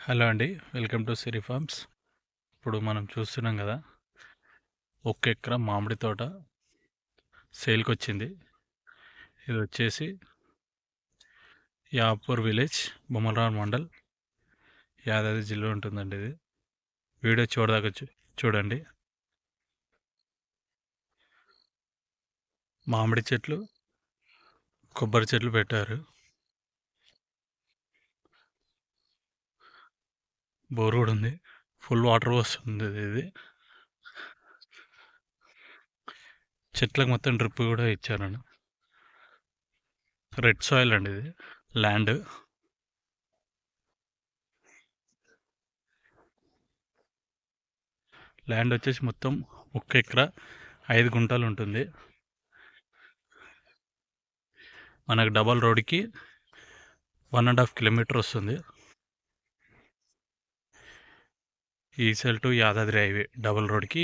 Hello అండి. Welcome to Siri Farms. ఇప్పుడు మనం చూస్తున్నాం కదా, ఒక ఎకరా మామిడి తోట సేల్కొచ్చింది. ఇది వచ్చేసి యాపూర్ విలేజ్, బొమ్మలరావు మండల్, యాదాద్రి జిల్లా ఉంటుందండి. ఇది వీడియో చూడదాకా చూడండి. మామిడి చెట్లు, కొబ్బరి చెట్లు పెట్టారు. బోర్ కూడా ఉంది. ఫుల్ వాటర్ వస్తుంది. ఇది చెట్లకు మొత్తం డ్రిప్ కూడా ఇచ్చారండి. రెడ్ సాయిల్ అండి. ఇది ల్యాండ్ వచ్చేసి మొత్తం 1 ఎకరా 5 గుంటలు ఉంటుంది. మనకు డబల్ రోడ్కి 1.5 కిలోమీటర్ వస్తుంది. ఈసెల్ టు యాదాద్రి హైవే డబల్ రోడ్కి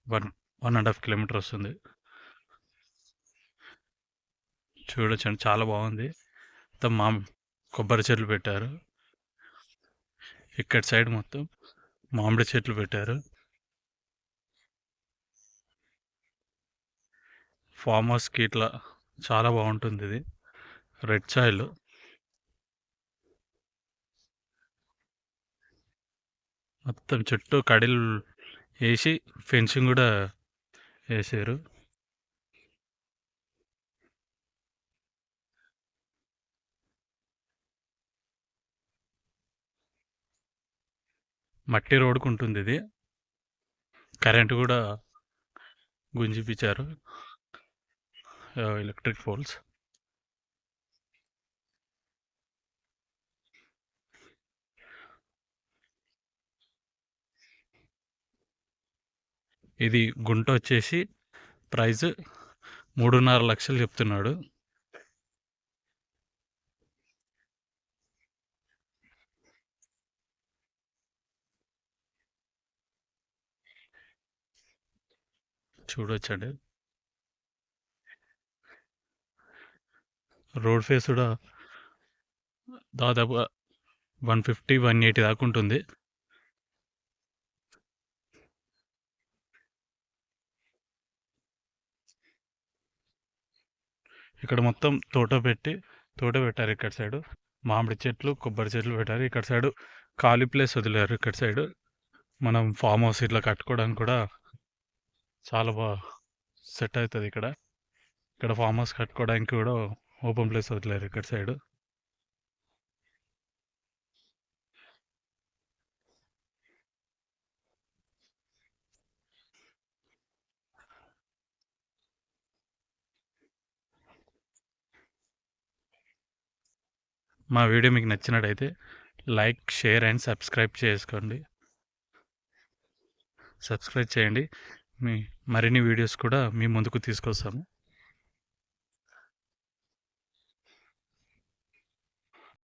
1.5 కిలోమీటర్ వస్తుంది. చూడొచ్చండి, చాలా బాగుంది. మొత్తం కొబ్బరి చెట్లు పెట్టారు. ఇక్కడ సైడ్ మొత్తం మామిడి చెట్లు పెట్టారు. ఫామ్ హౌస్కి ఇట్లా చాలా బాగుంటుంది. ఇది రెడ్ సాయిల్. మొత్తం చుట్టూ కడిలు వేసి ఫెన్సింగ్ కూడా వేసారు. మట్టి రోడ్డుకు ఉంటుంది. ఇది కరెంటు కూడా గుంజిపించారు, ఎలక్ట్రిక్ పోల్స్. ఇది గుంట వచ్చేసి ప్రైస్ 3.5 లక్షలు చెప్తున్నాడు. చూడొచ్చండి, రోడ్ ఫేస్ కూడా దాదాపుగా 150-180 దాకా ఉంటుంది. ఇక్కడ మొత్తం తోట పెట్టారు. ఇక్కడ సైడు మామిడి చెట్లు, కొబ్బరి చెట్లు పెట్టారు. ఇక్కడ సైడు ఖాళీ ప్లేస్ వదిలేరు. ఇక్కడ సైడు మనం ఫామ్ హౌస్ ఇట్లా కట్టుకోవడానికి కూడా చాలా బాగా సెట్ అవుతుంది. ఇక్కడ ఫామ్ హౌస్ కట్టుకోవడానికి కూడా ఓపెన్ ప్లేస్ వదిలేరు ఇక్కడ సైడు. మా వీడియో మీకు నచ్చినట్టయితే లైక్, షేర్ అండ్ సబ్స్క్రైబ్ చేయండి. మరిన్ని వీడియోస్ కూడా మీ ముందుకు తీసుకొస్తాము.